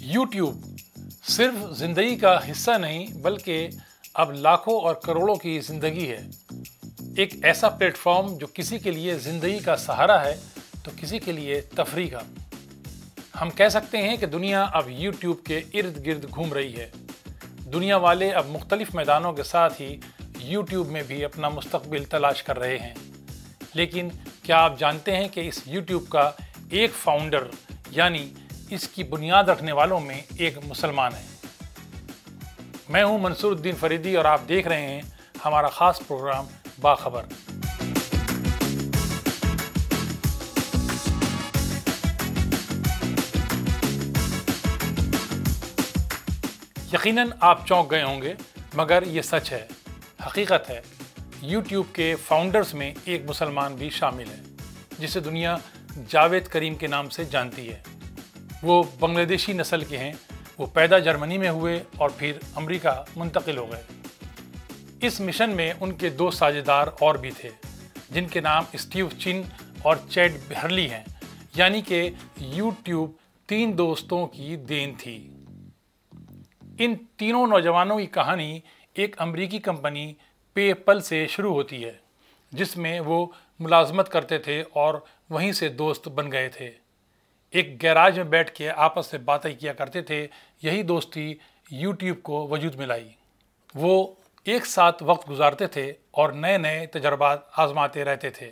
YouTube सिर्फ ज़िंदगी का हिस्सा नहीं बल्कि अब लाखों और करोड़ों की ज़िंदगी है। एक ऐसा प्लेटफॉर्म जो किसी के लिए ज़िंदगी का सहारा है तो किसी के लिए तफरीह का। हम कह सकते हैं कि दुनिया अब यूट्यूब के इर्द गिर्द घूम रही है। दुनिया वाले अब मुख्तलिफ मैदानों के साथ ही यूट्यूब में भी अपना मुस्तकबिल तलाश कर रहे हैं। लेकिन क्या आप जानते हैं कि इस यूट्यूब का एक फाउंडर यानी इसकी बुनियाद रखने वालों में एक मुसलमान है। मैं हूं मंसूरुद्दीन फरीदी और आप देख रहे हैं हमारा ख़ास प्रोग्राम बाखबर। यकीनन आप चौंक गए होंगे, मगर ये सच है, हकीकत है। यूट्यूब के फाउंडर्स में एक मुसलमान भी शामिल है जिसे दुनिया जावेद करीम के नाम से जानती है। वो बांग्लादेशी नस्ल के हैं। वो पैदा जर्मनी में हुए और फिर अमेरिका मुंतकिल हो गए। इस मिशन में उनके दो साझेदार और भी थे जिनके नाम स्टीव चिन और चैड हर्ली हैं, यानी कि यूट्यूब तीन दोस्तों की देन थी। इन तीनों नौजवानों की कहानी एक अमेरिकी कंपनी पेपल से शुरू होती है जिसमें वो मुलाजमत करते थे और वहीं से दोस्त बन गए थे। एक गैराज में बैठ के आपस में बातें किया करते थे। यही दोस्ती यूट्यूब को वजूद में लाई। वो एक साथ वक्त गुजारते थे और नए नए तजर्बात आजमाते रहते थे।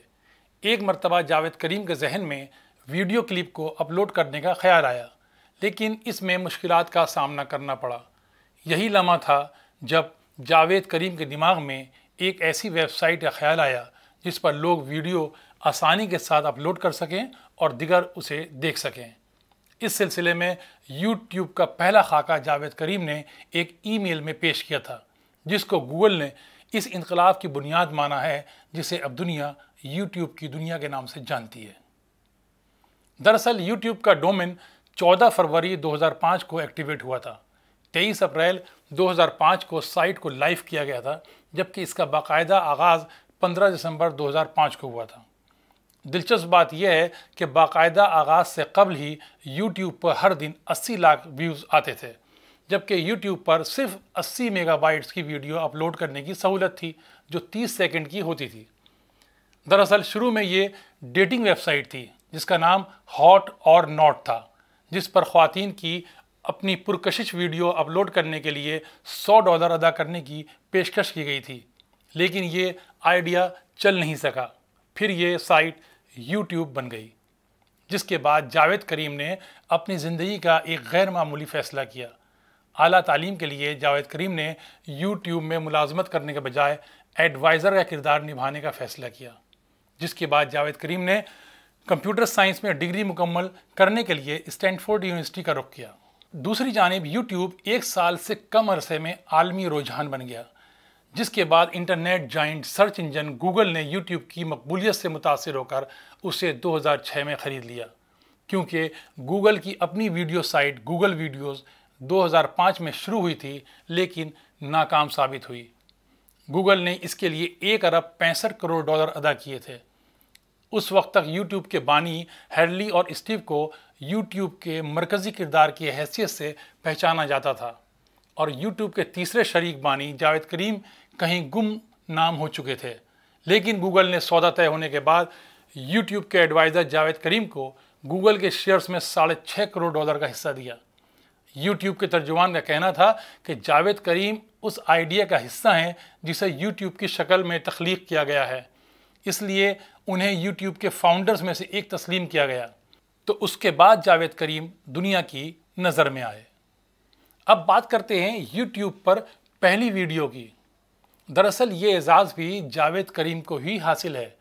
एक मरतबा जावेद करीम के जहन में वीडियो क्लिप को अपलोड करने का ख्याल आया, लेकिन इसमें मुश्किलात का सामना करना पड़ा। यही लम्हा था जब जावेद करीम के दिमाग में एक ऐसी वेबसाइट का ख्याल आया जिस पर लोग वीडियो आसानी के साथ अपलोड कर सकें और दिगर उसे देख सकें। इस सिलसिले में यूट्यूब का पहला खाका जावेद करीम ने एक ईमेल में पेश किया था, जिसको गूगल ने इस इनकलाब की बुनियाद माना है जिसे अब दुनिया यूट्यूब की दुनिया के नाम से जानती है। दरअसल यूट्यूब का डोमेन 14 फरवरी 2005 को एक्टिवेट हुआ था। 23 अप्रैल 2005 को साइट को लाइव किया गया था, जबकि इसका बाकायदा आगाज़ 15 दिसंबर 2005 को हुआ था। दिलचस्प बात यह है कि बाकायदा आगाज़ से कबल ही यूट्यूब पर हर दिन 80 लाख व्यूज़ आते थे, जबकि यूट्यूब पर सिर्फ 80 मेगाबाइट्स की वीडियो अपलोड करने की सहूलत थी जो 30 सेकंड की होती थी। दरअसल शुरू में ये डेटिंग वेबसाइट थी जिसका नाम हॉट और नॉट था, जिस पर ख्वातीन की अपनी पुरकशिश वीडियो अपलोड करने के लिए $100 अदा करने की पेशकश की गई थी, लेकिन ये आइडिया चल नहीं सका। फिर ये साइट यूट्यूब बन गई, जिसके बाद जावेद करीम ने अपनी ज़िंदगी का एक गैर मामूली फ़ैसला किया। आला तालीम के लिए जावेद करीम ने यूट्यूब में मुलाजमत करने के बजाय एडवाइज़र का किरदार निभाने का फ़ैसला किया, जिसके बाद जावेद करीम ने कंप्यूटर साइंस में डिग्री मुकम्मल करने के लिए स्टैनफोर्ड यूनिवर्सिटी का रुख किया। दूसरी जानिब यूट्यूब एक साल से कम अरसे में आलमी रुझान बन गया, जिसके बाद internet giant search engine Google ने यूट्यूब की मकबूलियत से मुतासिर होकर उसे 2006 में ख़रीद लिया, क्योंकि गूगल की अपनी वीडियो साइट गूगल वीडियोज़ 2005 में शुरू हुई थी लेकिन नाकाम साबित हुई। गूगल ने इसके लिए $1 अरब 65 करोड़ अदा किए थे। उस वक्त तक यूट्यूब के बानी हर्ली और स्टीव को यूट्यूब के मरकज़ी किरदार की हैसियत से पहचाना जाता था, और यूट्यूब के तीसरे शरीक बानी जावेद करीम कहीं गुम नाम हो चुके थे। लेकिन गूगल ने सौदा तय होने के बाद यूट्यूब के एडवाइज़र जावेद करीम को गूगल के शेयर्स में $6.5 करोड़ का हिस्सा दिया। यूट्यूब के तर्जुमान का कहना था कि जावेद करीम उस आइडिया का हिस्सा हैं जिसे यूट्यूब की शक्ल में तख्लीक किया गया है, इसलिए उन्हें यूट्यूब के फाउंडर्स में से एक तस्लीम किया गया। तो उसके बाद जावेद करीम दुनिया की नज़र में आए। अब बात करते हैं यूट्यूब पर पहली वीडियो की। दरअसल ये एजाज़ भी जावेद करीम को ही हासिल है।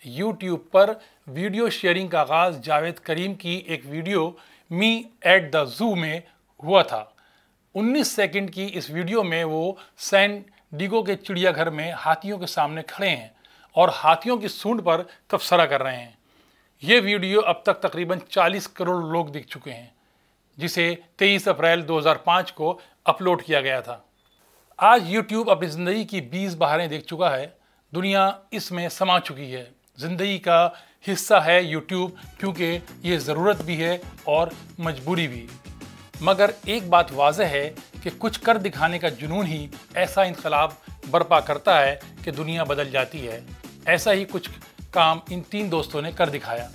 यूट्यूब पर वीडियो शेयरिंग का आगाज़ जावेद करीम की एक video me at the zoo में हुआ था। 19 सेकंड की इस वीडियो में वो सैन डिगो के चिड़ियाघर में हाथियों के सामने खड़े हैं और हाथियों की सूंड पर तबसरा कर रहे हैं। ये वीडियो अब तक तकरीबन 40 करोड़ लोग देख चुके हैं, जिसे 23 अप्रैल 2005 को अपलोड किया गया था। आज यूट्यूब अपनी ज़िंदगी की 20 बहारें देख चुका है। दुनिया इसमें समा चुकी है। ज़िंदगी का हिस्सा है यूट्यूब, क्योंकि ये ज़रूरत भी है और मजबूरी भी। مگر ایک بات واضح ہے کہ کچھ کر دکھانے کا جنون ہی ایسا انقلاب برپا کرتا ہے کہ دنیا بدل جاتی ہے۔ ایسا ہی کچھ کام ان 3 دوستوں نے کر دکھایا۔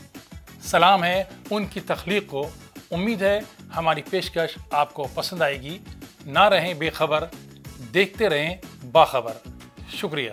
سلام ہے ان کی تخلیق کو۔ امید ہے ہماری پیشکش آپ کو پسند آئے گی۔ نہ رہیں بے خبر، دیکھتے رہیں باخبر۔ شکریہ۔